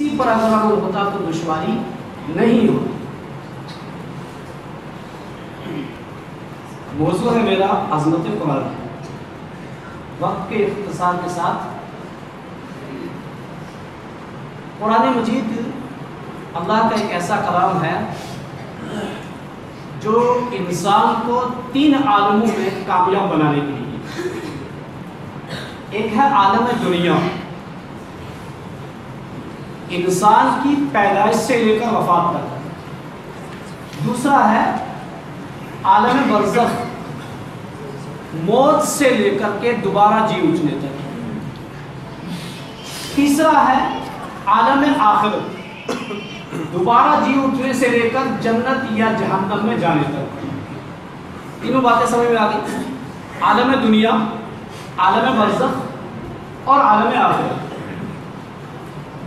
اسی پر اگر عمل ہوتا تو دشواری نہیں ہوتی۔ موضوع ہے میرا عظمت قرآن۔ وقت کے اختصار کے ساتھ قرآن مجید اللہ کا ایک ایسا کلام ہے جو انسان کو 3 عالموں میں کامیاب بنانے کے لیے، ایک ہے عالم دنیا، انسان کی پیدائش سے لے کر وفات تک، دوسرا ہے عالم برزخ، موت سے لے کر کے دوبارہ جی اٹھنے تک، تیسرا ہے عالم آخرت، دوبارہ جی اٹھنے سے لے کر جنت یا جہنم میں جانے تک۔ تینوں باتیں سمجھ میں آ گئی؟ عالم دنیا، عالم برزخ اور عالم آخرت۔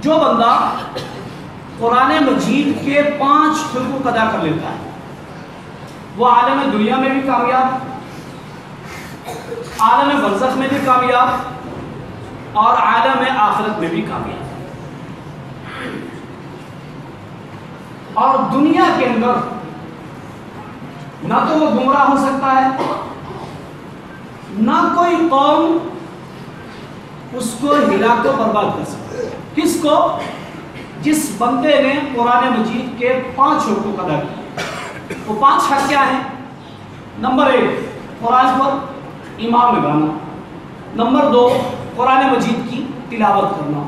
جو بندہ قرآن مجید کے 5 حقوق ادا کر لیتا ہے وہ عالم دنیا میں بھی کامیاب، عالم برزخ میں بھی کامیاب اور عالم آخرت میں بھی کامیاب۔ اور دنیا کے اندر نہ تو وہ گمراہ ہو سکتا ہے، نہ کوئی قوم اس کو ہلا کو برباد کر سکتا ہے۔ کس کو؟ جس بندے نے قرآن مجید کے 5 حقوق ادا کیے۔ وہ 5 حق کیا ہیں؟ نمبر 1 قرآن پر ایمان لگانا، نمبر 2 قرآن مجید کی تلاوت کرنا،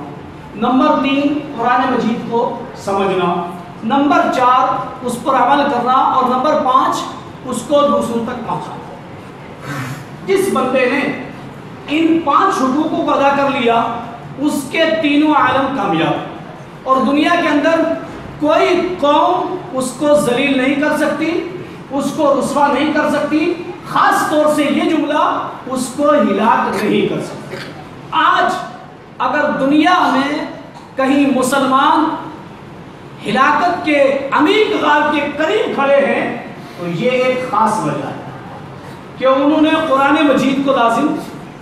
نمبر 3 قرآن مجید کو سمجھنا، نمبر 4 اس پر عمل کرنا اور نمبر 5 اس کو دوسروں تک پہنچانا۔ جس بندے نے ان 5 حقوقوں کو ادا کر لیا اس کے تینوں عالم کامیاب، اور دنیا کے اندر کوئی قوم اس کو ذلیل نہیں کر سکتی، اس کو رسوا نہیں کر سکتی، خاص طور سے یہ جملہ اس کو ہلاک نہیں کر سکتی۔ آج اگر دنیا میں کہیں مسلمان ہلاکت کے عمیق غار کے قریب کھڑے ہیں تو یہ ایک خاص وجہ ہے کہ انہوں نے قرآن مجید کو لازم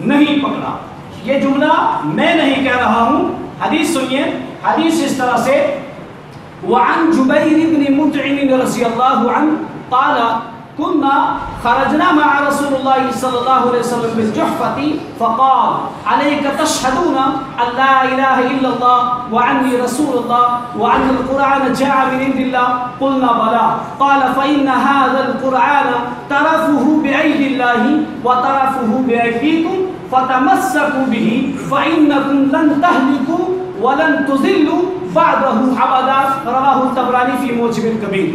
نہیں پکڑا۔ یہ جملہ میں نہیں کہہ رہا ہوں، حدیث سنیے۔ حدیث اس طرح سے وعن جبیر بن مطعم رضی اللہ عنہ قال كنا خرجنا مع رسول الله صلى الله عليه وسلم بالجحفة فقال عليك تشهدون أن لا إله إلا الله وعني رسول الله وأن القرآن جاء من عند الله قلنا بلى قال فإن هذا القرآن طرفه بأيدي الله وطرفه بأيديكم فتمسكوا به فإنكم لن تهلكوا ولن تضلوا بعده أبدا رواه الطبراني في معجم الكبير۔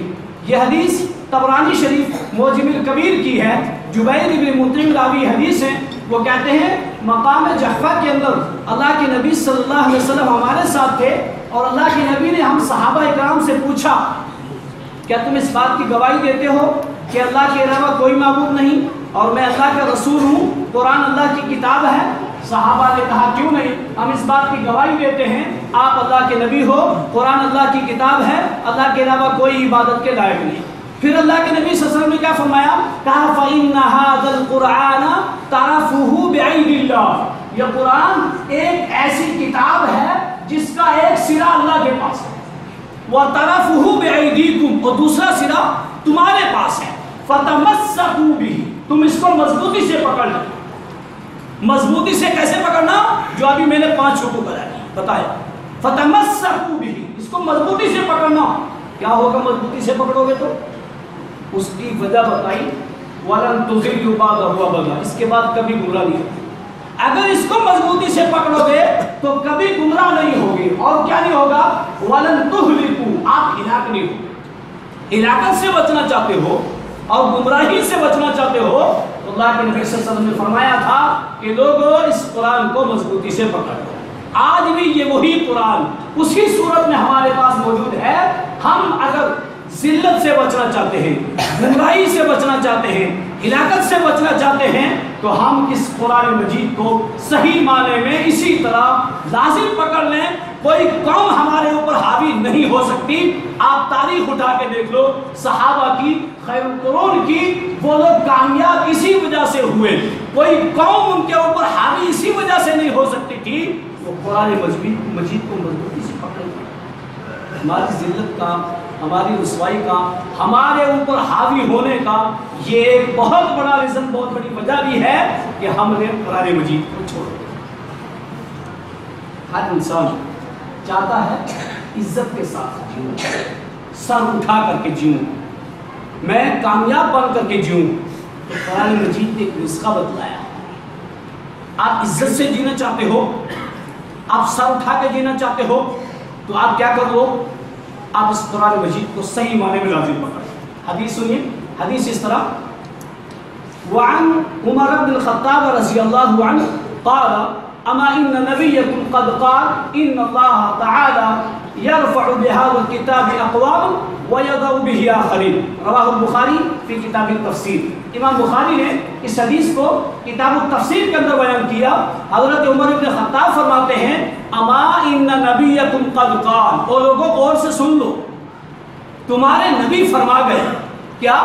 یہ حدیث طبرانی شریف معجم الکبیر کی ہے۔ جبیر بن مطعم راوی حدیث ہیں، وہ کہتے ہیں مقام جحفہ کے اندر اللہ کے نبی صلی اللہ علیہ وسلم ہمارے ساتھ تھے، اور اللہ کے نبی نے ہم صحابہ اکرام سے پوچھا کیا تم اس بات کی گواہی دیتے ہو کہ اللہ کے علاوہ کوئی معبود نہیں اور میں اللہ کا رسول ہوں، قرآن اللہ کی کتاب ہے؟ صحابہ نے کہا کیوں نہیں، ہم اس بات کی گواہی دیتے ہیں آپ اللہ کے نبی ہو، قرآن اللہ کی کتاب ہے، اللہ کے علاوہ کوئی عبادت کے لائق نہیں۔ پھر اللہ کے نبی صلی اللہ علیہ وسلم نے کیا فرمایا؟ کہا فَإِنَّ هَذَا الْقُرْآنَ طَرَفُهُ بِعِيدِ اللَّهِ، یہ قرآن ایک ایسی کتاب ہے جس کا ایک سرا اللہ کے پاس ہے، وَطَرَفُهُ بِعِيدِكُمْ، اور دوسرا سرا تمہارے پاس ہے، فَتَمَسَّكُوا بِهِ، تم اس کو مضبوطی سے پکڑ لو۔ مضبوطی سے کیسے پکڑنا؟ جو ابھی میں نے 5 حقوق بتایا، فَتَمَسَّكُوا بِهِ، اس کو مضبوطی سے پکڑنا۔ کیا ہوگا مضبوطی سے پکڑو گے تو؟ اس کی وجہ بتائی وَلَن تُضِلُّوا بَعْدَهُ أَبَدًا، اس کے بعد کبھی گمراہ نہیں ہوگے۔ اگر اس کو مضبوطی سے پکڑو گے تو کبھی گمراہ نہیں ہوگے، اور کیا نہیں ہوگا؟ وَلَن تُهْلِكُوا، آپ ہلاک نہیں ہوگے۔ ہلاکت سے بچنا چاہتے ہو اور گمراہی سے بچنا چاہتے ہو تو اللہ کے نبی صلی اللہ علیہ وسلم نے فرمایا تھا کہ لوگوں اس قرآن کو مضبوطی سے پکڑو۔ آج بھی یہ وہی قرآن اسی صورت میں ہمارے پاس موجود ہے۔ ہم اگر ذلت سے بچنا چاہتے ہیں، گمراہی سے بچنا چاہتے ہیں، ہلاکت سے بچنا چاہتے ہیں تو ہم اس قرآن مجید کو صحیح معنی میں اسی طرح لازم پکڑ لیں۔ کوئی قوم ہمارے اوپر حاوی نہیں ہو سکتی۔ آپ تاریخ اٹھا کے دیکھ لو، صحابہ کی، خیر القرون کی، وہ لوگ کامیاب اسی وجہ سے ہوئے۔ کوئی قوم ان کے اوپر حاوی اسی وجہ سے نہیں ہو سکتی تھی، وہ قرآن مجید کو مضبوطی سے پکڑے۔ ہماری ذلت کا، ہماری رسوائی کا، ہمارے اوپر حاوی ہونے کا یہ ایک بہت بڑا ریزن، بہت بڑی وجہ بھی ہے کہ ہم نے قرآن مجید کو چھوڑ دیا۔ ہر انسان چاہتا ہے عزت کے ساتھ جیوں، سر اٹھا کر کے جیوں، میں کامیاب بن کر کے جیوں۔ تو قرآن مجید نے ایک نسخہ بتلایا۔ آپ عزت سے جینا چاہتے ہو، آپ سر اٹھا کے جینا چاہتے ہو، تو آپ کیا کر لو، آپ اس قرآن مجید کو صحیح معنی میں لازم پکڑیں۔ حدیث سنیے، حدیث اس طرح، وعن عمر بن الخطاب رضی اللہ عنہ قال اما ان نبیکم قد قال ان اللہ تعالی یرفع بهذا الكتاب اقوام ویضع به آخرین، رواہ البخاری فی کتاب التفسیر۔ امام بخاری نے اس حدیث کو کتاب التفسیر کے اندر بیان کیا۔ حضرت عمر بن خطاب فرماتے ہیں اما ان نبیکم قد قال، اور لوگوں غور سے سن لو، تمہارے نبی فرما گئے کیا؟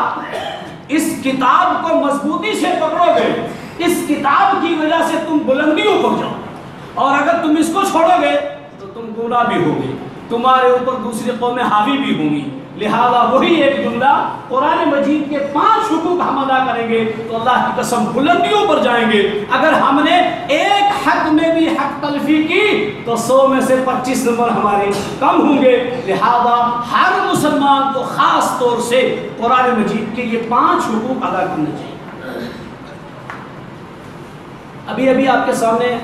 اس کتاب کو مضبوطی سے پکڑو گے، اس کتاب کی وجہ سے تم بلندیوں پر جاؤ، اور اگر تم اس کو چھوڑو گے تو تم گمراہ بھی ہوگے، تمہارے اوپر دوسری قومیں حاوی بھی ہوں گی۔ لہذا وہی ایک جملہ، قرآن مجید کے 5 حقوق ہم ادا کریں گے تو اللہ کی قسم بلندیوں پر جائیں گے۔ اگر ہم نے ایک حق میں بھی حق تلفی کی تو 100 میں سے 25 نمبر ہمارے کم ہوں گے۔ لہذا ہر مسلمان کو خاص طور سے قرآن مجید کے یہ 5 حقوق ادا کرنے چاہیے۔ ابھی آپ کے سامنے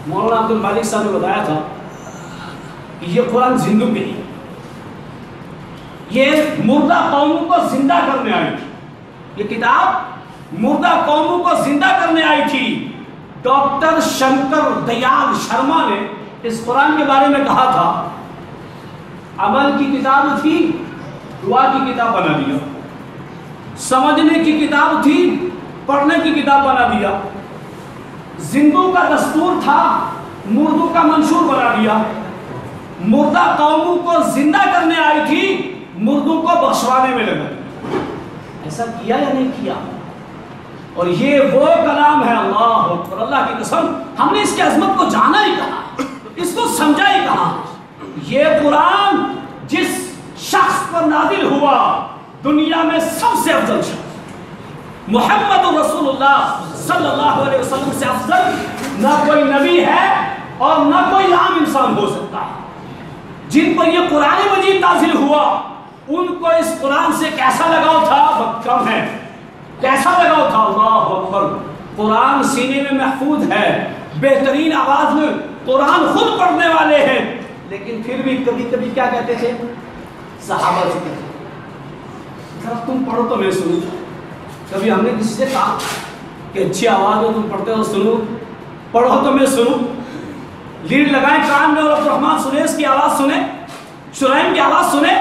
مولانا عبد المالک صاحب نے بتایا تھا کہ یہ قرآن زندوں کے لیے، یہ مردہ قوموں کو زندہ کرنے آئی تھی، یہ کتاب مردہ قوموں کو زندہ کرنے آئی تھی۔ ڈاکٹر شنکر دیال شرما نے اس قرآن کے بارے میں کہا تھا عمل کی کتاب تھی، دعا کی کتاب بنا دیا، سمجھنے کی کتاب تھی، پڑھنے کی کتاب بنا دیا، زندوں کا دستور تھا، مردوں کا منشور بنا دیا، مردہ قوموں کو زندہ کرنے آئی تھی، مردوں کو بخشوانے میں لگا۔ ایسا کیا یا نہیں کیا؟ اور یہ وہ کلام ہے، اللہ اکبر، اللہ کی قسم ہم نے اس کی عظمت کو جانا ہی کہا، اس کو سمجھا ہی کہا۔ یہ قرآن جس شخص پر نازل ہوا، دنیا میں سب سے افضل شخص محمد رسول اللہ صلی اللہ علیہ وسلم سے افضل نہ کوئی نبی ہے اور نہ کوئی عام انسان ہو سکتا ہے۔ جن پر یہ قرآن مجید نازل ہوا ان کو اس قرآن سے کیسا لگاؤ تھا؟ بہت کم ہے۔ کیسا لگاؤ تھا؟ اللہ اکبر، قرآن سینے میں محفوظ ہے، بہترین آواز میں قرآن خود پڑھنے والے ہیں، لیکن پھر بھی کبھی کبھی کیا کہتے تھے؟ صحابہ سے کہتے ذرا تم پڑھو تو میں سنوں۔ کبھی ہم نے کسی سے کہا کہ اچھی آواز میں تم پڑھتے ہو، سنو، پڑھو تو میں سنوں۔ لیڈ لگائیں کان میں اور عبد الرحمن سنیس کی آواز سنیں، شرائم کی آواز سنیں،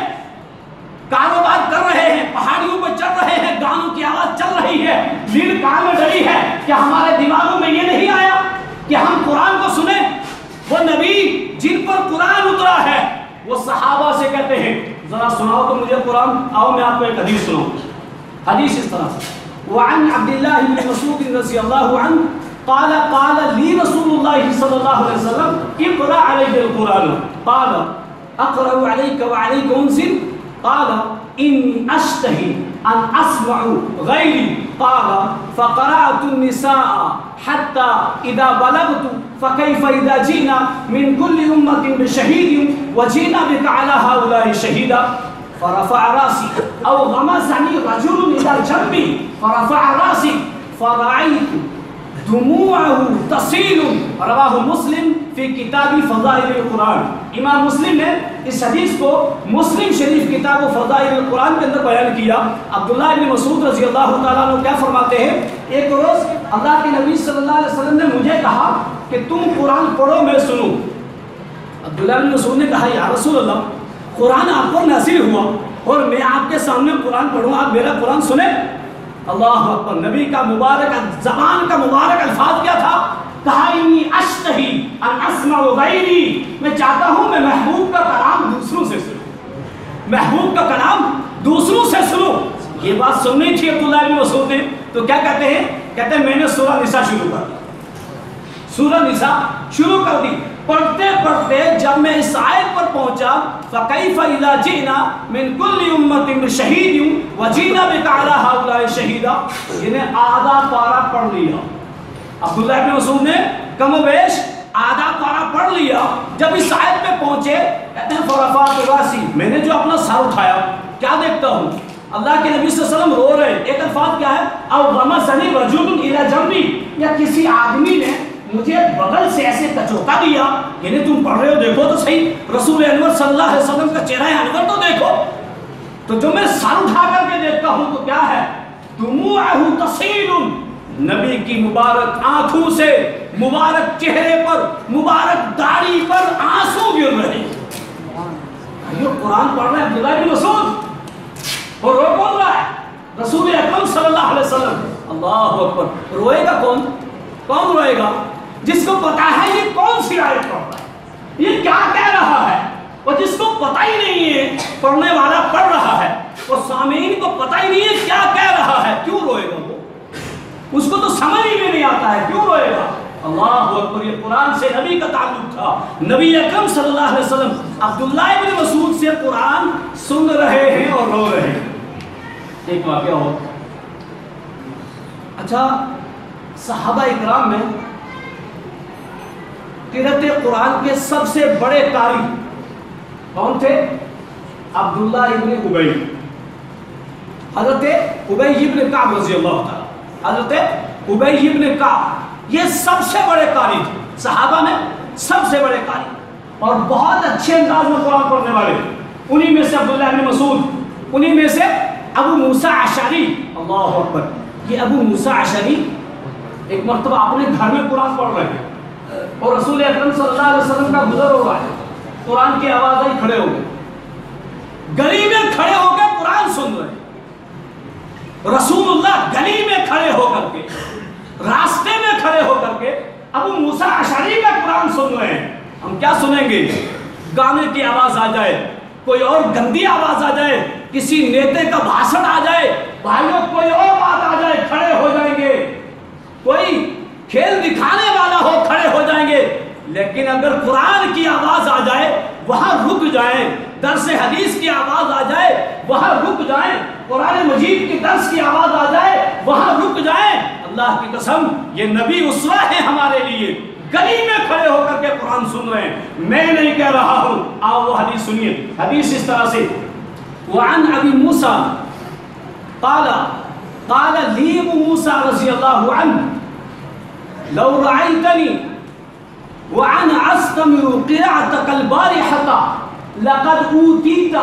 کاروبار کر رہے ہیں، پہاڑیوں پر چل رہے ہیں، گانوں کی آواز چل رہی ہے، لیڈ کان میں ڈلی ہے، کہ ہمارے دماغوں میں یہ نہیں آیا کہ ہم قرآن کو سنیں؟ وہ نبی جن پر قرآن اترا ہے وہ صحابہ سے کہتے ہیں ذرا سناؤ تو مجھے قرآن، آؤ میں آپ کو ایک حدیث سناؤں۔ حدیث اس طرح سے، وعن عبد الله بن مسعود رضی اللہ عنہ قال قال لي رسول الله صلی اللہ علیہ وسلم اقرأ علي القرآن قال اقرأ عليك وعليك انزل قال اني اشتهي ان اسمع غيري قال فقرأت النساء حتى اذا بلغت فكيف اذا جئنا من كل امة بشهيد وجئنا بك على هؤلاء شهيدا فرفع راسي او غمزني رجل الى جنبي فرفع راسي فرأيت دموعه تصيل، رواہ مسلم فی کتاب فضائل القرآن۔ امام مسلم نے اس حدیث کو مسلم شریف کتاب فضائل القرآن کے اندر بیان کیا۔ عبداللہ بن مسعود رضی اللہ تعالیٰ عنہ کیا فرماتے ہیں؟ ایک روز اللہ کے نبی صلی اللہ علیہ وسلم نے مجھے کہا کہ تم قرآن پڑھو میں سنوں۔ عبداللہ بن مسعود نے کہا یا رسول اللہ، قرآن آپ پر نازل ہوا اور میں آپ کے سامنے قرآن پڑھوں، آپ میرا قرآن سنیں؟ اللہ اکبر، نبی کا مبارک زبان کا مبارک الفاظ کیا تھا؟ کہا انی اشتہی ان اسمع غیری، میں چاہتا ہوں میں محبوب کا کلام دوسروں سے سنوں، محبوب کا کلام دوسروں سے سنوں۔ یہ بات سننی تھی عبداللہ بن مسعود نے، تو کیا کہتے ہیں؟ کہتے ہیں میں نے سورہ نساء شروع کر دی، سورہ نساء شروع کر دی، پڑھتے پڑھتے جب میں اس آیت پر پہنچا فَكَيْفَ إِذَا جِئْنَا مِنْ كُلِّ أُمَّةٍ بِشَهِيدٍ وَجِئْنَا بِكَ عَلَى هَؤُلَاءِ شَهِيدًا، انہیں آدھا پارہ پڑھ لیا۔ عبداللہ ابن مسعود نے کم و بیش آدھا پارہ پڑھ لیا۔ جب اس آیت پہ پہنچے کہتے ہیں فَرَفَعْتُ رَأْسِي، میں نے جو اپنا سر اٹھایا کیا دیکھتا ہوں؟ اللہ کے نبی صلی اللہ علیہ وسلم رو رہے۔ ایک الفاظ کیا ہے؟ اَوْ غَمَسَنِي رَجُلٌ إِلَى جَنْبِي، یا کسی آدمی نے مجھے بغل سے ایسے کچوکا دیا، یعنی تم پڑھ رہے ہو دیکھو تو صحیح، رسول انور صلی اللہ علیہ وسلم کا چہرہ انور تو دیکھو۔ تو جو میں سر اٹھا کر کے دیکھتا ہوں تو کیا ہے؟ دموعہ تسیل، نبی کی مبارک آنکھوں سے مبارک چہرے پر مبارک داڑھی پر آنسو گر رہے ہیں۔ یہ قرآن پڑھ رہے ہیں عبداللہ بن مسعود، اور رو کون رہا ہے؟ رسول اکرم صلی اللہ علیہ وسلم۔ اللہ اکبر، روئے گا کون؟ کون روئے گا؟ جس کو پتا ہے یہ کون سی آیت پڑھ رہا ہے، یہ کیا کہہ رہا ہے، اور جس کو پتہ ہی نہیں ہے پڑھنے والا پڑھ رہا ہے اور سامعین کو پتہ ہی نہیں ہے کیا کہہ رہا ہے، کیوں روئے گا وہ؟ اس کو تو سمجھ ہی نہیں آتا ہے، کیوں روئے گا؟ اللہ اکبر، یہ قرآن سے نبی کا تعلق تھا۔ نبی اکرم صلی اللہ علیہ وسلم عبداللہ ابن مسعود سے قرآن سن رہے ہیں اور رو رہے ہیں۔ ایک واقعہ ہو، اچھا صحابہ اکرام میں قرأت قرآن کے سب سے بڑے قاری کون تھے؟ عبداللہ ابن ابی، حضرت ابی ابن کعب رضی اللہ تعالی، حضرت ابی ابن کعب، یہ سب سے بڑے قاری تھے صحابہ میں، سب سے بڑے قاری اور بہت اچھے انداز میں قرآن پڑھنے والے۔ انہی میں سے عبداللہ ابن مسعود، انہی میں سے ابو موسیٰ اشعری، اللہ اکبر، یہ ابو موسیٰ اشعری ایک مرتبہ اپنے گھر میں قرآن پڑھ رہے ہیں اور رسول اکرم صلی اللہ علیہ وسلم کا گزر ہو رہا ہے، قرآن کی آواز آئی، کھڑے ہو گئے، گلی میں کھڑے ہو کے قرآن سن رہے ہیں۔ رسول اللہ گلی میں کھڑے ہو کر کے، راستے میں کھڑے ہو کر کے ابو موسیٰ اشعری کا قرآن سن رہے ہیں۔ ہم کیا سنیں گے؟ گانے کی آواز آ جائے، کوئی اور گندی آواز آ جائے، کسی نیتے کا بھاشن آ جائے، بھائیوں کوئی اور بات آ جائے، کھڑے ہو جائیں گے، کوئی کھیل دکھانے والا ہو کھڑے ہو جائیں گے۔ لیکن اگر قرآن کی آواز آ جائے وہاں رک جائیں، درس حدیث کی آواز آ جائے وہاں رک جائیں، قرآن مجید کی درس کی آواز آ جائے وہاں رک جائیں۔ اللہ کی قسم یہ نبی اسوہ ہے ہمارے لیے، گلی میں کھڑے ہو کر کے قرآن سن رہے ہیں، میں نہیں کہہ رہا ہوں۔ آؤ وہ حدیث سنیے، حدیث اس طرح سے، وعن ابی موسیٰ قال لی ابو موسیٰ رضی اللہ عنہ لو رأيتني وأنا أستمع قراءتك البارحة لقد أوتيت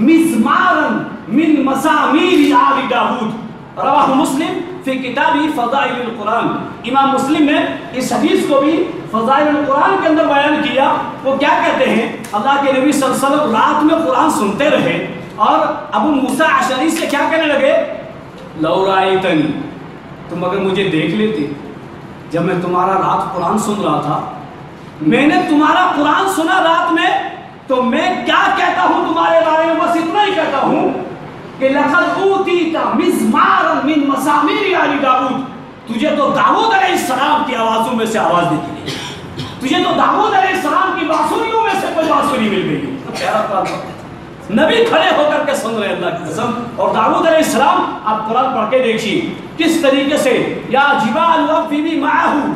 مزمارا من مزامير آل داود، رواہ مسلم فی کتاب فضائل القرآن۔ امام مسلم نے اس حدیث کو بھی فضائل القرآن کے اندر بیان کیا۔ وہ کیا کہتے ہیں؟ اللہ کے نبی صلی اللہ علیہ وسلم رات میں قرآن سنتے رہے اور ابو موسیٰ اشعری سے کیا کہنے لگے؟ لو رأیتنی، تم اگر مجھے دیکھ لیتے جب میں تمہارا رات قرآن سن رہا تھا، میں نے تمہارا قرآن سنا رات میں، تو میں کیا کہتا ہوں تمہارے بارے میں؟ بس اتنا ہی کہتا ہوں کہ لقد اوتیت مزمارا من مزامیر آل داود، تجھے تو داؤد علیہ السلام کی آوازوں میں سے آواز دی گئی، تجھے تو داؤد علیہ السلام کی بانسریوں میں سے کوئی بانسری مل گئی۔ نبی کھڑے ہو کر کے سن رہے اللہ کی قسم، اور داؤد علیہ السلام آپ قرآن پڑھ کے دیکھیے کس طریقے سے، یا جبال وقفی معاہو،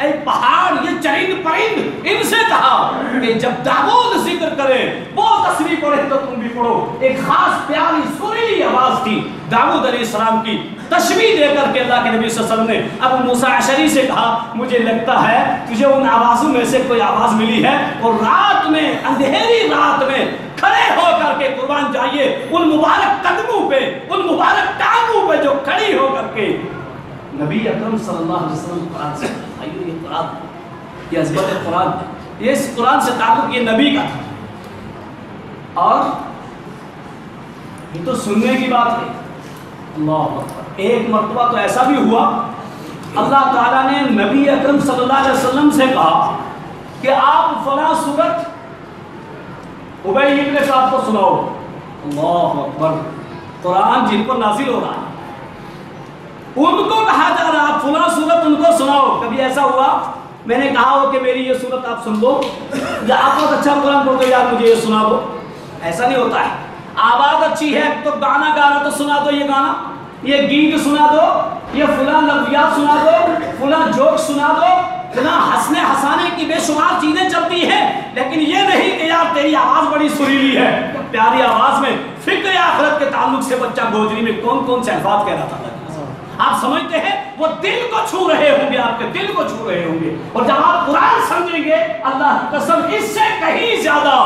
اے پہاڑ یہ چرند پرند، ان سے کہا کہ جب داؤد ذکر کرے وہ تسبیح پڑھے تو تم بھی پڑھو۔ ایک خاص پیاری سریلی آواز تھی داؤد علیہ السلام کی، تشبیہ دے کر کے اللہ کے نبی صلی اللہ علیہ وسلم نے ابو موسیٰ اشعری سے کہا مجھے لگتا ہے تجھے ان آوازوں میں سے کوئی آواز ملی ہے، اور رات میں، اندھیری رات میں کھڑے ہو کر کے قربان جائیے ان مبارک قدموں پہ، ان مبارک ٹانگوں پہ جو کھڑی ہو کر کے نبی اکرم صلی اللہ علیہ وسلم قرآن سے، یہ قرآن، یہ عظمت قرآن، یہ اس قرآن سے تعلق یہ نبی کا تھا، اور یہ تو سننے کی بات ہے۔ اللہ اکبر، ایک مرتبہ تو ایسا بھی ہوا اللہ تعالیٰ نے نبی اکرم صلی اللہ علیہ وسلم سے کہا کہ آپ فلاں سورت ابی ابن کعب کو سناؤ۔ اللہ اکبر، قرآن جن پر نازل ہو رہا ہے ان کو کہا جا رہا فلاں سورت ان کو سناؤ۔ کبھی ایسا ہوا میں نے کہا ہو کہ میری یہ صورت آپ سن لو، یا آپ بہت اچھا قرآن پڑھتے یار مجھے یہ سنا دو، ایسا نہیں ہوتا ہے۔ آواز اچھی ہے تو گانا گا رہا تو سنا دو یہ گانا، یہ گیت سنا دو، یہ فلاں لفظیات سنا دو، فلاں جوک سنا دو، فلاں ہنسنے ہنسانے کی بے شمار چیزیں چلتی ہیں، لیکن یہ نہیں کہ یار تیری آواز بڑی سریلی ہے، پیاری آواز میں فکر آخرت کے تعلق سے بچہ گوجری میں کون کون سے الفاظ کہہ رہا تھا۔ آپ سمجھتے ہیں وہ دل کو چھو رہے ہوں گے، آپ کے دل کو چھو رہے ہوں گے، اور جب آپ قرآن سمجھیں گے اللہ کی قسم اس سے کہیں زیادہ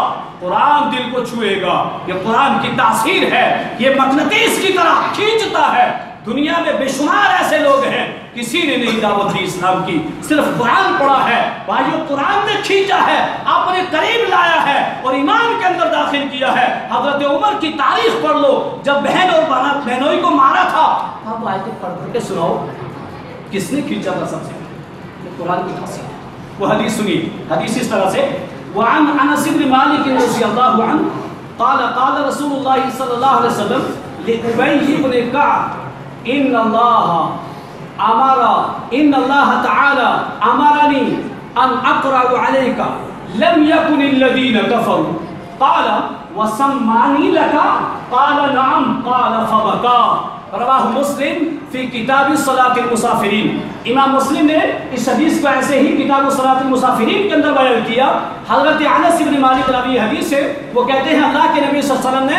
قرآن دل کو چھوئے گا۔ یہ قرآن کی تاثیر ہے، یہ مغناطیس کی طرح کھینچتا ہے۔ دنیا میں بے شمار ایسے لوگ ہیں کسی نے نہیں دعوت دی اسلام کی، صرف قرآن پڑھا ہے، بھائیو قرآن نے کھینچا ہے، اپنے قریب لایا ہے اور ایمان کے اندر داخل کیا ہے۔ حضرت عمر کی تاریخ پڑھ لو، جب بہن اور بہنوئی کو مارا تھا، اب آیتیں پڑھ کے سناؤ کس نے کھینچا تھا سب سے؟ یہ قرآن کی تاثیر ہے۔ وہ حدیث سنی، حدیث اس طرح سے وعن انس بن مالک رضی اللہ عنہ قال قال رسول اللہ صلی اللہ علیہ وسلم لأبی بن کعب ان اللہ تعالی امرنی ان اقرأ علیک لم یکن الذین کفروا قال وسمانی لک قال نعم قال فبکا۔ رواہ مسلم فی کتاب صلاۃ المسافرین۔ امام مسلم نے اس حدیث کو ایسے ہی کتاب صلاۃ المسافرین کے اندر بیان کیا۔ حضرت انس بن مالک راوی حدیث ہے، وہ کہتے ہیں اللہ کے نبی صلی اللہ علیہ وسلم نے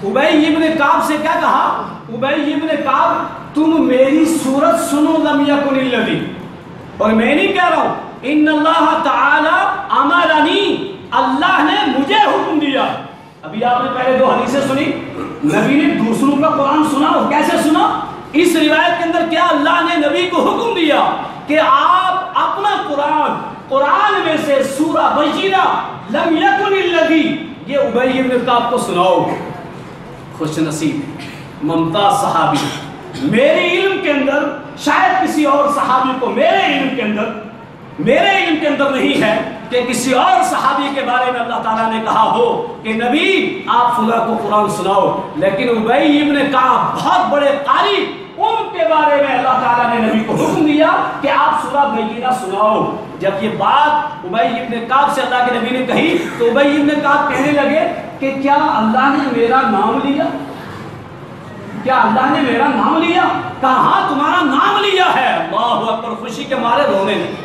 ابی بن کعب سے کیا کہا؟ ابی بن کعب تم میری صورت سنو لم یکن الذی، اور میں نہیں کہہ رہا ہوں، ان اللہ تعالی امرنی، اللہ نے مجھے حکم دیا۔ ابھی آپ نے پہلے دو حدیثیں سنی، نبی نے دوسروں کا قرآن سنا، اور کیسے سنا؟ اس روایت کے اندر کیا اللہ نے نبی کو حکم دیا کہ آپ اپنا قرآن میں سے سورہ بینہ لم یکن الذی، یہ ابی بن کعب کو سناؤ۔ خوش نصیب ممتاز صحابی، میرے علم کے اندر شاید کسی اور صحابی کو میرے علم کے اندر نہیں ہے کہ کسی اور صحابی کے بارے میں اللہ تعالیٰ نے کہا ہو کہ نبی آپ فلاں کو قرآن سناؤ، لیکن ابی بن کعب بہت بڑے قاری، ان کے بارے میں اللہ تعالیٰ نے نبی کو حکم دیا کہ آپ سورہ بینہ سناؤ۔ جب یہ بات ابی بن کعب سے اللہ کے نبی نے کہی تو ابی بن کعب کہنے لگے کہ کیا اللہ نے میرا نام لیا؟ کیا اللہ نے میرا نام لیا؟ کہاں تمہارا نام لیا ہے؟ اللہ اکبر، خوشی کے مارے رونے لگے۔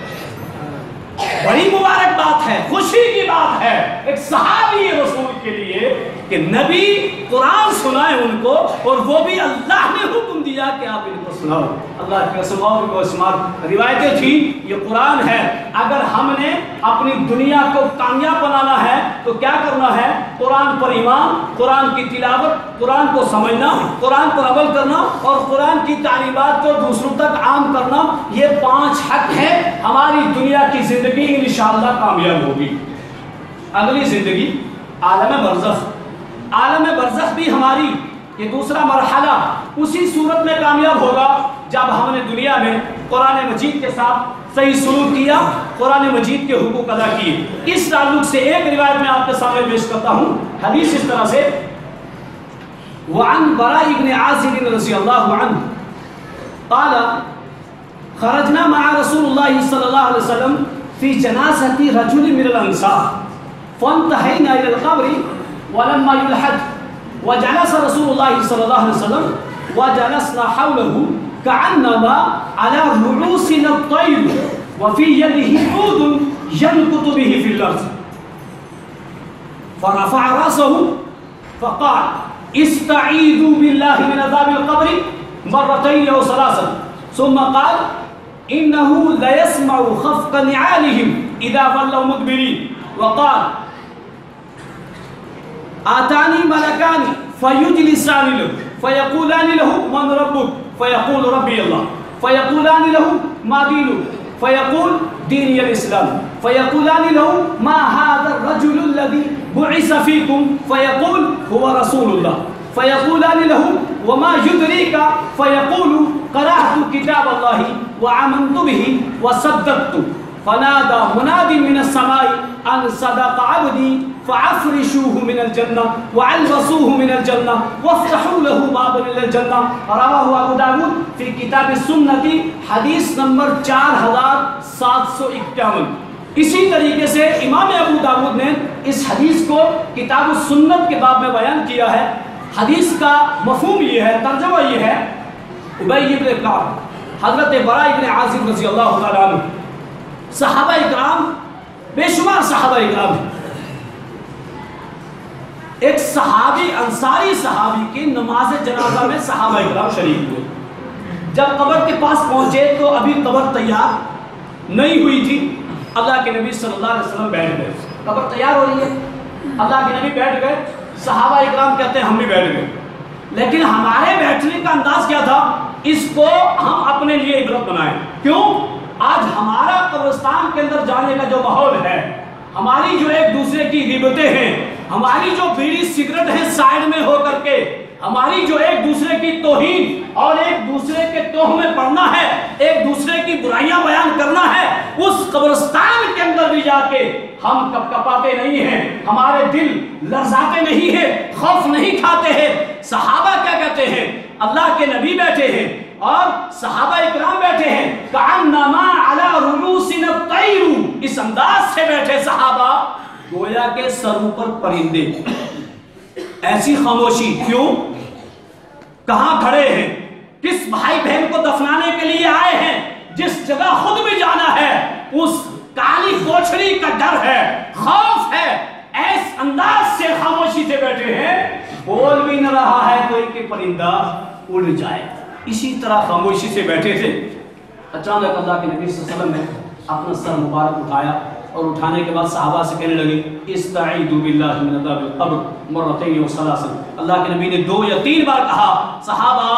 بڑی مبارک بات ہے، خوشی کی بات ہے ایک صحابی رسول کے لیے کہ نبی قرآن سنائے ان کو، اور وہ بھی اللہ نے حکم دیا کہ آپ ان کو سناؤ۔ اللہ کی قسم، اور کو اسمار روایتیں تھیں، یہ قرآن ہے۔ اگر ہم نے اپنی دنیا کو کامیاب بنانا ہے تو کیا کرنا ہے؟ قرآن پر ایمان، قرآن کی تلاوت، قرآن کو سمجھنا، قرآن پر عمل کرنا، اور قرآن کی تعلیمات کو دوسروں تک عام کرنا، یہ 5 حق ہے۔ ہماری دنیا کی زندگی انشاءاللہ کامیاب ہوگی۔ اگلی زندگی عالم برزخ، عالم برزخ بھی ہماری یہ دوسرا مرحلہ اسی صورت میں کامیاب ہوگا جب ہم نے دنیا میں قرآن مجید کے ساتھ صحیح سلوک کیا، قرآن مجید کے حقوق ادا کیے۔ اس تعلق سے ایک روایت میں آپ کے سامنے پیش کرتا ہوں، حدیث اس طرح سے وعن براء بن عازب رضی اللہ عنہ قال خرجنا مع رسول اللہ صلی اللہ علیہ وسلم فی جنازۃ رجل من الانصار فانتهينا الى القبر ولما يلحد وجلس رسول الله صلى الله عليه وسلم وجلسنا حوله كأنما على رؤوسنا الطير وفي يده عود ينكت به في الأرض فرفع رأسه فقال استعيذوا بالله من عذاب القبر مرتين أو ثلاثا ثم قال إنه ليسمع خفق نعالهم إذا ولوا مدبرين وقال آتاني ملكان فيجلسان له فيقولان له من ربك فيقول ربي الله فيقولان له ما دينك فيقول ديني الإسلام فيقولان له ما هذا الرجل الذي بعث فيكم فيقول هو رسول الله فيقولان له وما يدريك فيقول قرأت كتاب الله وآمنت به وصدقت فنادى مناد من السماء أن صدق عبدي فَأَفْرِشُوهُ مِنَ الْجَنَّةِ وَأَلْبَسُوهُ مِنَ الْجَنَّةِ وَافْتَحُوا لَهُ بَابًا إِلَى الْجَنَّةِ رواه ابو داؤد فی کتاب السنة حدیث نمبر 4751۔ اسی طریقے سے امام ابو داؤد نے اس حدیث کو کتاب السنت کے باب میں بیان کیا ہے۔ حدیث کا مفہوم یہ ہے، ترجمہ یہ ہے، ابی بن کعب، حضرت براء بن عازب رضی اللہ تعالیٰ عنہ، صحابہ اکرام، بے شمار صحابہ اکرام، ایک صحابی انصاری صحابی کی نماز جنازہ میں صحابہ اکرام شریک ہوئے۔ جب قبر کے پاس پہنچے تو ابھی قبر تیار نہیں ہوئی تھی۔ اللہ کے نبی صلی اللہ علیہ وسلم بیٹھ گئے، قبر تیار ہو رہی ہے، اللہ کے نبی بیٹھ گئے، صحابہ اکرام کہتے ہیں ہم بھی بیٹھ گئے، لیکن ہمارے بیٹھنے کا انداز کیا تھا، اس کو ہم اپنے لیے عبرت بنائیں۔ کیوں؟ آج ہمارا قبرستان کے اندر جانے کا جو ماحول ہے، ہماری جو ایک دوسرے کی غیبتیں ہیں، ہماری جو بیڑی سگریٹ ہے سائڈ میں ہو کر کے، ہماری جو ایک دوسرے کی توہین اور ایک دوسرے کے تہمے پڑھنا ہے، ایک دوسرے کی برائیاں بیان کرنا ہے، اس قبرستان کے اندر بھی جا کے ہم کپ کپاتے نہیں ہیں، ہمارے دل لرزاتے نہیں ہیں، خوف نہیں کھاتے ہیں۔ صحابہ کیا کہتے ہیں؟ اللہ کے نبی بیٹھے ہیں اور صحابہ اکرام بیٹھے ہیں، کأنما علی رؤوسنا الطیر، اس انداز سے بیٹھے صحابہ گویا کے سروں پر پرندے۔ ایسی خاموشی کیوں؟ کہاں کھڑے ہیں؟ کس بھائی بہن کو دفنانے کے لیے آئے ہیں؟ جس جگہ خود بھی جانا ہے، اس کالی کوچھڑی کا ڈر ہے، خوف ہے، ایس انداز سے خاموشی سے بیٹھے ہیں، بول بھی نہ رہا ہے کوئی کہ پرندہ اڑ جائے۔ اسی طرح خاموشی سے بیٹھے تھے، اچانک اللہ کے نبی صلی اللہ علیہ وسلم نے اپنا سر مبارک اٹھایا اور اٹھانے کے بعد صحابہ سے کہنے لگے استعیذوا باللہ من عذاب القبر مرتين وثلاثا۔ اللہ کے نبی نے 2 یا 3 بار کہا صحابہ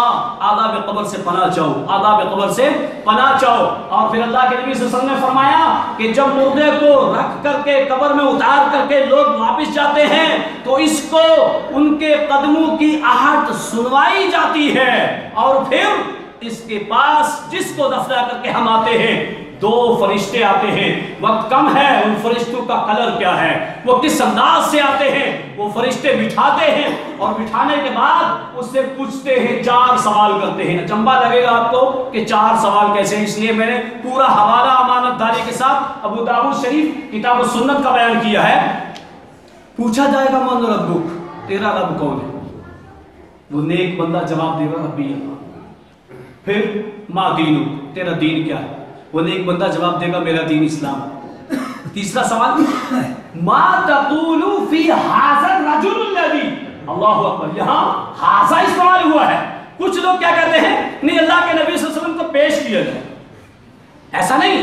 عذاب قبر سے پناہ چاہو، عذاب قبر سے پناہ چاہو۔ اور پھر اللہ کے نبی صلی اللہ علیہ وسلم نے فرمایا کہ جب مردے کو رکھ کر کے قبر میں اتار کر کے لوگ واپس جاتے ہیں تو اس کو ان کے قدموں کی آہٹ سنوائی جاتی ہے، اور پھر اس کے پاس جس کو دفنا کر کے ہم آتے ہیں 2 فرشتے آتے ہیں۔ وقت کم ہے، ان فرشتوں کا کلر کیا ہے، وہ کس انداز سے آتے ہیں؟ وہ فرشتے بٹھاتے ہیں اور بٹھانے کے بعد اس سے پوچھتے ہیں، 4 سوال کرتے ہیں۔ چمبا لگے گا آپ کو کہ 4 سوال کیسے، اس لیے میں نے پورا حوالہ امانت داری کے ساتھ ابو داؤد شریف کتاب السنت کا بیان کیا ہے۔ پوچھا جائے گا من ربک، تیرا رب کون ہے؟ وہ نیک بندہ جواب دے گا ربی اللہ۔ پھر ما دینک، تیرا دین کیا ہے؟ وہ ایک بندہ جواب دے گا میرا دین اسلام۔ تیسرا سوال ما تقول فی ھذا الرجل الذی، اللہ اکبر، یہاں ھذا استعمال ہوا ہے۔ کچھ لوگ کیا کہتے ہیں نہیں اللہ کے نبی صلی اللہ علیہ وسلم کو پیش کیا جائے، ایسا نہیں،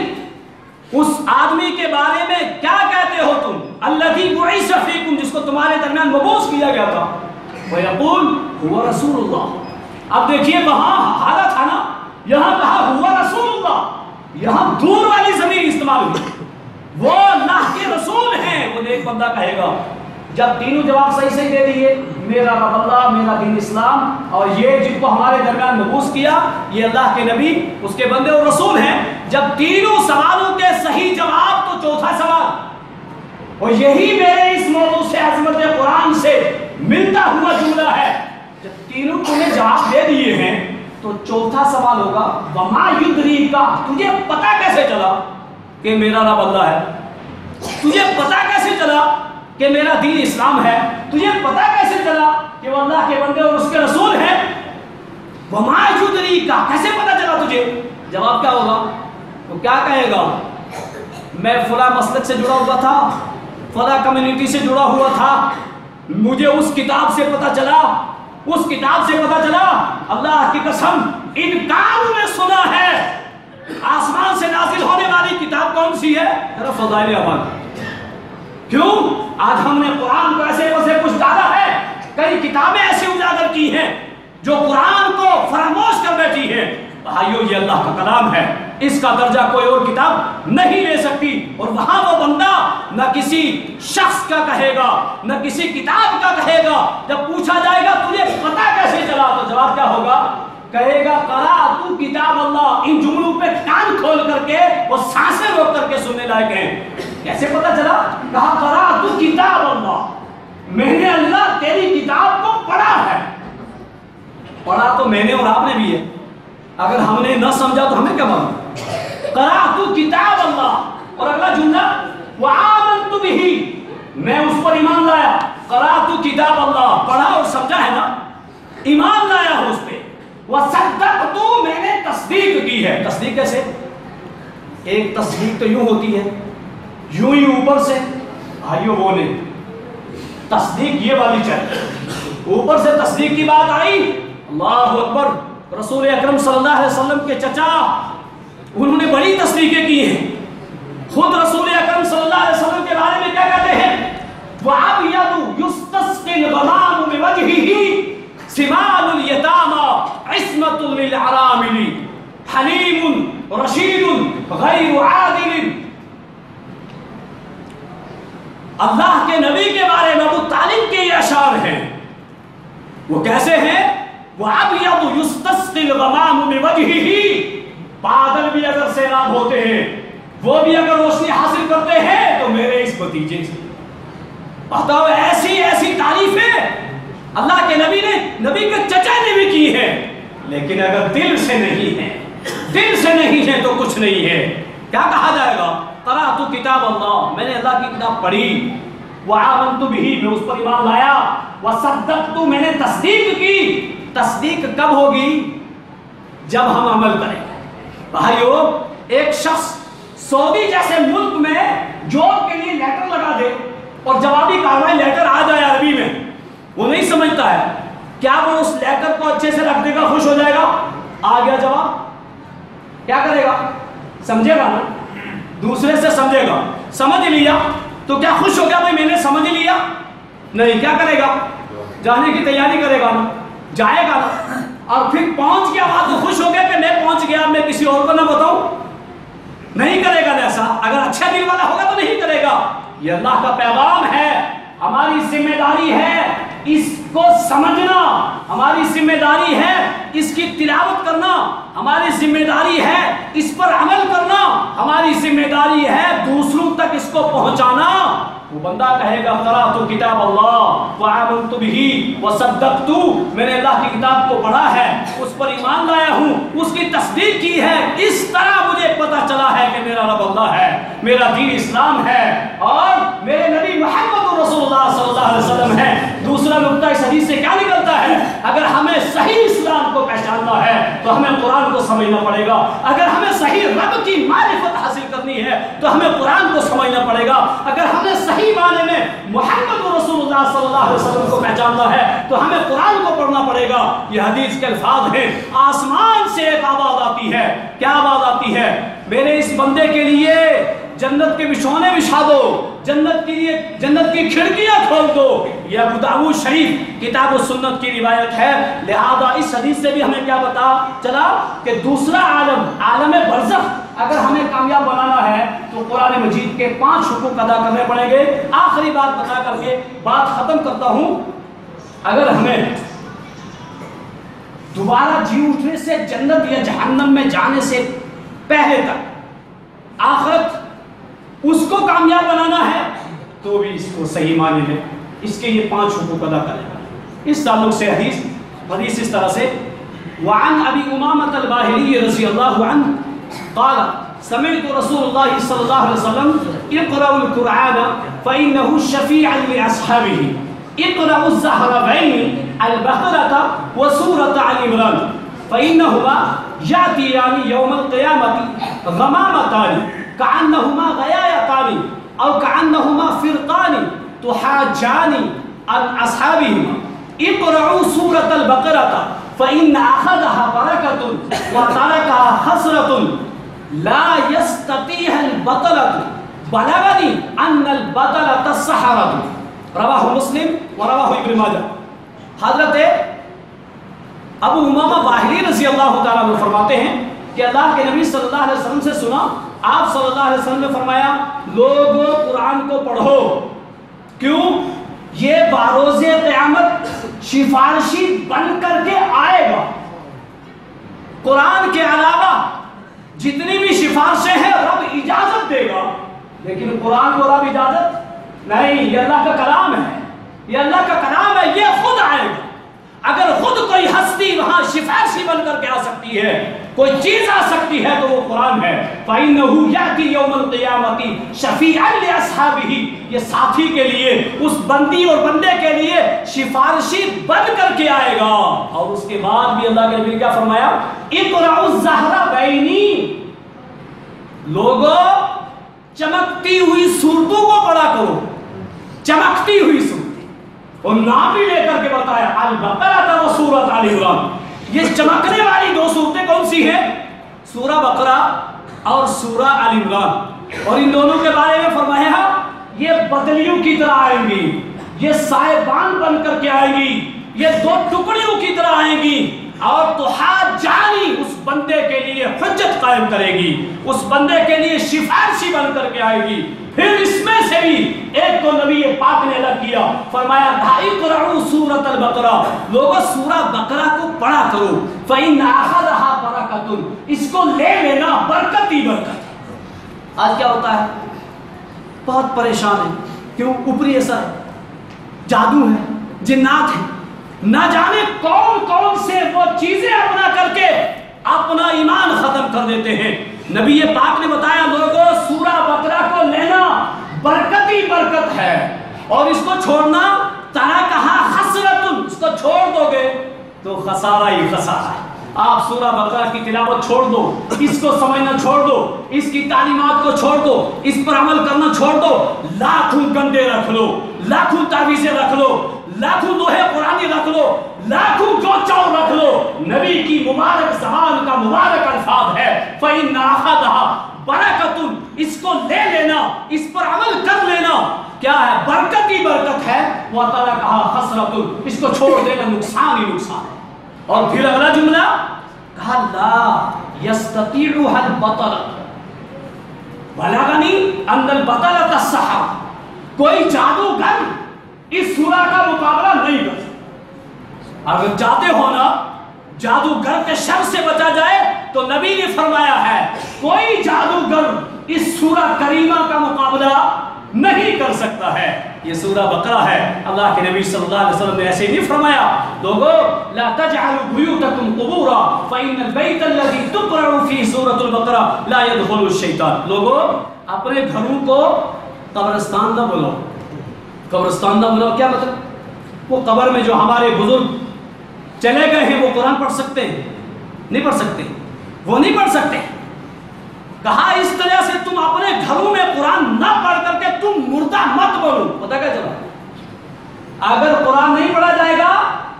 اس آدمی کے بارے میں کیا کہتے ہو تم؟ الذی بعث فیکم، جس کو تمہارے درمیان مبعوث کیا گیا تھا۔ ویقول هو رسول اللہ۔ اب دیکھیے وہاں حالت تھا نا، یہاں کہا ہوا رسول اللہ، یہاں دور والی زمین استعمال ہوئی، وہ اللہ کے رسول ہیں۔ وہ ایک بندہ کہے گا جب تینوں جواب صحیح صحیح دے دیے، میرا رب اللہ، میرا دین اسلام، اور یہ جن کو ہمارے درمیان مبعوث کیا یہ اللہ کے نبی، اس کے بندے اور رسول ہیں۔ جب تینوں سوالوں کے صحیح جواب تو چوتھا سوال، اور یہی میرے اس موضوع سے عظمت قرآن سے ملتا ہوا جملہ ہے، جب تینوں تمہیں جواب دے دیے ہیں تو چوتھا سوال ہوگا وما یدریک، تجھے پتا کیسے چلا کہ میرا رب اللہ ہے؟ تجھے پتا کیسے چلا کہ میرا دین اسلام ہے؟ تجھے پتا کیسے چلا کہ وہ اللہ کے بندے اور اس کے رسول ہیں؟ وما یدریک، کیسے پتا چلا تجھے؟ جواب کیا ہوگا؟ وہ کیا کہے گا؟ میں فلاں مسلک سے جڑا ہوا تھا، فلاں کمیونٹی سے جڑا ہوا تھا، مجھے اس کتاب سے پتا چلا، اس کتاب سے پتا چلا، اللہ کی قسم ان کانوں نے سنا ہے۔ آسمان سے نازل ہونے والی کتاب کون سی ہے؟ فضائل اعمال۔ کیوں؟ آج ہم نے قرآن کو ایسے ویسے کچھ ڈالا ہے، کئی کتابیں ایسی اجاگر کی ہیں جو قرآن کو فراموش کر بیٹھی ہیں۔ بھائیو یہ اللہ کا کلام ہے، اس کا درجہ کوئی اور کتاب نہیں لے سکتی، اور وہاں وہ بندہ نہ کسی شخص کا کہے گا نہ کسی کتاب کا کہے گا۔ جب پوچھا جائے گا تجھے پتا کیسے چلا تو جواب کیا ہوگا؟ کہے گا قرأت کتاب اللہ۔ ان جملوں پہ کان کھول کر کے وہ سانسیں روک کر کے سننے لائق ہیں۔ کیسے پتا چلا؟ کہا قرأت کتاب اللہ، میں نے اللہ تیری کتاب کو پڑھا ہے۔ پڑھا تو میں نے اور آپ نے بھی ہے، اگر ہم نے نہ سمجھا تو ہمیں کیا معلوم؟ قرأت کتاب اللہ، اور اگلا جملہ وآمنت بہ، میں اس پر ایمان لایا۔ قرأت کتاب اللہ، پڑھا اور سمجھا ہے نا، ایمان لایا ہوں اس پہ۔ وصدقت، میں نے تصدیق کی ہے۔ تصدیق کیسے؟ ایک تصدیق تو یوں ہوتی ہے، یوں ہی اوپر سے آئیو بولے، تصدیق یہ والی چاہیے، اوپر سے تصدیق کی بات آئی، اللہ اکبر۔ رسول اکرم صلی اللہ علیہ وسلم کے چچا، انہوں نے بڑی تصدیقیں کی ہیں۔ خود رسول اکرم صلی اللہ علیہ وسلم کے بارے میں کیا کہتے ہیں؟ وَأَبْيَضُ يُسْتَسْقِي الْغَمَامُ بِوَجْهِهِ سِمَالُ الْيَتَامَى عِصْمَةٌ لِلْأَرَامِلِ حَلِيمٌ رَشِيدٌ غَيْرُ عَادِلٍ۔ اللہ کے نبی کے بارے میں ابو طالب کے یہ اشعار ہیں، وہ کیسے ہیں؟ وَأَبْيَضُ يُسْتَسْقِي الْغَمَامُ بِوَجْهِهِ، بادل بھی اگر سیلاب ہوتے ہیں، وہ بھی اگر روشنی حاصل کرتے ہیں تو میرے اس بھتیجے سے۔ بتاؤ، ایسی ایسی تعریفیں اللہ کے نبی نے، نبی کے چچا نے بھی کی ہے، لیکن اگر دل سے نہیں ہے، دل سے نہیں ہے تو کچھ نہیں ہے۔ کیا کہا جائے گا؟ قرأت کتاب اللہ، میں نے اللہ کی کتاب پڑھی۔ وآمنت بہ، میں اس پر ایمان لایا۔ وصدقت، میں نے تصدیق کی۔ تصدیق کب ہوگی؟ جب ہم عمل کریں۔ بھائیو، ایک شخص سعودی جیسے ملک میں جاب کے لیے لیٹر لگا دے اور جوابی کارروائی لیٹر آ جائے عربی میں، وہ نہیں سمجھتا ہے، کیا وہ اس لیٹر کو اچھے سے رکھ دے گا، خوش ہو جائے گا؟ آ گیا جواب، کیا کرے گا؟ سمجھے گا نا، دوسرے سے سمجھے گا۔ سمجھ لیا تو کیا خوش ہو گیا بھائی میں نے سمجھ لیا؟ نہیں، کیا کرے گا؟ جانے کی تیاری کرے گا نا، جائے گا نا، اور پھر پہنچ گیا وہاں تو خوش ہو گیا کہ میں پہنچ گیا، میں کسی اور کو نہ بتاؤں؟ نہیں کرے گا ایسا۔ اگر اچھا دل والا ہوگا تو نہیں کرے گا۔ یہ اللہ کا پیغام ہے، ہماری ذمہ داری ہے اس کو سمجھنا، ہماری ذمہ داری ہے اس کی تلاوت کرنا، ہماری ذمہ داری ہے اس پر عمل کرنا، ہماری ذمہ داری ہے دوسروں تک اس کو پہنچانا۔ وہ بندہ کہے گا قرأت کتاب اللہ وآمنت بہ وصدقت، میں نے اللہ کی کتاب کو پڑھا ہے، اس پر ایمان لایا ہوں، اس کی تصدیق کی ہے، اس طرح مجھے پتا چلا ہے کہ میرا رب اللہ ہے، میرا دین اسلام ہے، اور میرے نبی محمد رسول اللہ صلی اللہ علیہ وسلم ہے۔ دوسرا نقطہ اس حدیث سے کیا نکلتا ہے؟ اگر ہمیں صحیح اسلام کو پہچاننا ہے تو ہمیں قرآن کو سمجھنا پڑے گا، اگر ہمیں صحیح رب کی معرفت حاصل کرنی ہے تو ہمیں قرآن کو سمجھنا پڑے گا، اگر ہمیں صحیح معنی میں محمد رسول اللہ صلی اللہ علیہ وسلم کو پہچاننا ہے تو ہمیں قرآن کو پڑھنا پڑے گا۔ یہ حدیث کے الفاظ ہیں، آسمان سے ایک آواز آتی ہے۔ کیا آواز آتی ہے؟ میرے اس بندے کے لیے جنت کے بچھونے بچھا دو، جنت کی کھڑکیاں کھول دو۔ یہ ابو داؤد شریف کتاب و سنت کی روایت ہے۔ لہذا اس حدیث سے بھی ہمیں کیا پتا چلا کہ دوسرا عالم، عالم برزخ، اگر ہمیں کامیاب بنانا ہے تو قرآن مجید کے 5 حقوق ادا کرنے پڑیں گے۔ آخری بات بتا کر کے بات ختم کرتا ہوں، اگر ہمیں دوبارہ جی اٹھنے سے جنت یا جہنم میں جانے سے پہلے تک آخرت اس کو کامیاب بنانا ہے تو بھی اس کو صحیح معنی میں اس کے یہ 5 حقوق ادا کرے گا۔ اس تعلق سے حدیث اس طرح سے وعن ابی امامۃ الباہلی رضی اللہ عنہ قال سمعت رسول اللہ صلی اللہ علیہ وسلم اقرأوا القرآن فإنه شفيع لأصحابه اقرأوا الزهربين البقرة وسورة آل عمران فإنهما يأتيان يوم القيامة غمامتان كأنهما غيايتان أو كأنهما فرقان تحاجان عن أصحابهما اقرأوا سورة البقرة فإن أخذها بركة وتركها خسرة لا يستطيع البطلة بلغني أن البطلة السحرة رواہ مسلم ورواہ ابن ماجہ۔ حضرت ابو امامہ باہلی رضی اللہ تعالیٰ عنہ فرماتے ہیں کہ اللہ کے نبی صلی اللہ علیہ وسلم سے سنا، آپ صلی اللہ علیہ وسلم نے فرمایا لوگوں قرآن کو پڑھو، کیوں؟ یہ باروز قیامت سفارشی بن کر کے آئے گا۔ قرآن کے علاوہ جتنی بھی سفارشیں ہیں رب اجازت دے گا لیکن قرآن کو رب اجازت نہیں، یہ اللہ کا کلام ہے، یہ اللہ کا کلام ہے، یہ خود آئے گا۔ اگر خود کوئی ہستی وہاں سفارشی بن کر کے آ سکتی ہے، کوئی چیز آ سکتی ہے تو وہ قرآن ہے۔ فَإِنَّهُ يَأْتِي يَوْمَ الْقِيَامَةِ شَفِيعًا لِأَصْحَابِهِ، یہ ساتھی کے لیے، اس بندی اور بندے کے لیے سفارشی بن کر کے آئے گا۔ اور اس کے بعد بھی اللہ کے نبی کیا فرمایا؟ اقرأوا الزَّهْرَ بَيْنِي، لوگوں چمکتی ہوئی صورتوں کو پڑھا کرو، چمکتی ہوئی صورت، اور نام بھی لے کر کے بتایا البقرہ و سورۃ آل عمران۔ یہ چمکنے والی دو صورتیں کون سی ہیں؟ سورہ بقرہ اور سورہ آل عمران۔ اور ان دونوں کے بارے میں فرمایا یہ بدلیوں کی طرح آئیں گی، یہ سائبان بن کر کے آئیں گی، یہ دو ٹکڑیوں کی طرح آئیں گی، اور تحاج جانی اس بندے کے لیے حجت قائم کرے گی، اس بندے کے لیے سفارشی بن کر کے آئے گی۔ پھر اس میں سے بھی ایک تو نبی پاک نے الگ کیا، فرمایا اقرأوا سورۃ البقرہ، لوگوں سورہ بقرہ کو پڑھا کرو، فإن أخذها برکۃ، اس کو لے لینا برکت ہی برکت۔ آج کیا ہوتا ہے؟ بہت پریشان ہے، کیوں؟ اوپری اثر ہے، جادو ہے، جنات ہے، نہ جانے کون کون سے وہ چیزیں اپنا کر کے اپنا ایمان ختم کر دیتے ہیں۔ نبی پاک نے بتایا لوگوں سورہ بقرہ کو لینا برکت ہی برکت ہے، اور اس کو چھوڑنا ترا کہا خسرتن، اس کو چھوڑ دو گے تو خسارہ ہی خسارہ ہے۔ آپ سورہ بقرہ کی تلاوت چھوڑ دو، اس کو سمجھنا چھوڑ دو، اس کی تعلیمات کو چھوڑ دو، اس پر عمل کرنا چھوڑ دو، لاکھوں گندے رکھ لو، لاکھوں تعویذیں رکھ لو، لاکھوں دوہے قرآنی رکھ لو، لاکھوں جو چاؤ رکھ لو، نبی کی مبارک زبان کا مبارک الفاظ ہے فَإِنَّ أَخَذَهَا بَرَكَةٌ، اس کو لے لینا، اس پر عمل کر لینا کیا ہے؟ برکت ہی برکت ہے، وَتَرَكَهَا خَسْرَةٌ، اس کو چھوڑ دینا نقصان ہی نقصان ہے۔ اور پھر اگلا جملہ کہا لا يَسْتَطِيعُهَا الْبَطَلَةُ، بلغنی ان البطلۃ السحر، کوئی جادوگر اس سورہ کا مقابلہ نہیں کر سکتا۔ اگر چاہتے ہو نا جادوگر کے شر سے بچا جائے تو نبی نے فرمایا ہے کوئی جادوگر اس سورہ کریمہ کا مقابلہ نہیں کر سکتا ہے۔ یہ سورہ بقرہ ہے، اللہ کے نبی صلی اللہ علیہ وسلم نے ایسے نہیں فرمایا لوگو لا تجعلوا بیوتکم قبورا فإن البیت الذی تقرأ فی سورۃ البقرہ لا يدخل الشیطان، لوگو اپنے گھروں کو قبرستان نہ بناؤ، قبرستان نہ بناؤ کیا مطلب؟ وہ قبر میں جو ہمارے بزرگ چلے گئے ہیں وہ قرآن پڑھ سکتے ہیں؟ نہیں پڑھ سکتے، وہ نہیں پڑھ سکتے۔ کہا اس طرح سے تم اپنے گھروں میں قرآن نہ پڑھ کر کے تم مردہ مت بنو۔ پتہ کیا چلا؟ اگر قرآن نہیں پڑھا جائے گا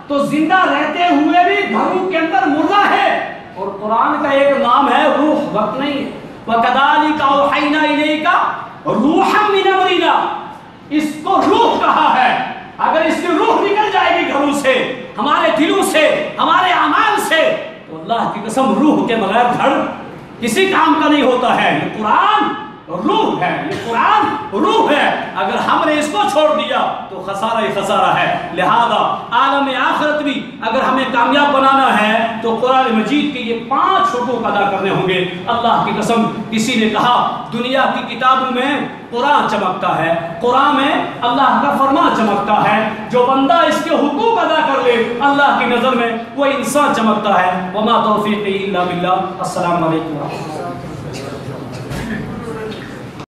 تو زندہ رہتے ہوئے بھی گھروں کے اندر مردہ ہے، اور قرآن کا ایک نام ہے روح، وقت نہیں ہے۔ وَكَذَلِكَ أَوْحَيْنَا إِلَيْكَ رُوحًا مِنْ أَمْرِنَا، اس کو روح کہا ہے۔ اگر اس کی روح نکل جائے گی گھروں سے، ہمارے دلوں سے، ہمارے اعمال سے، تو اللہ کی قسم روح کے بغیر گھر کسی کام کا نہیں ہوتا ہے۔ یہ قرآن روح ہے، یہ قرآن روح ہے، اگر ہم نے اس کو چھوڑ دیا تو خسارہ ہی خسارہ ہے۔ لہذا عالم آخرت بھی اگر ہمیں کامیاب بنانا ہے تو قرآن مجید کے یہ 5 حقوق ادا کرنے ہوں گے۔ اللہ کی قسم کسی نے کہا دنیا کی کتابوں میں قرآن چمکتا ہے، قرآن میں اللہ کا فرمان چمکتا ہے، جو بندہ اس کے حقوق ادا کر لے اللہ کی نظر میں وہ انسان چمکتا ہے۔ وما توفیقی الا باللہ۔ السلام علیکم ورحمۃ اللہ۔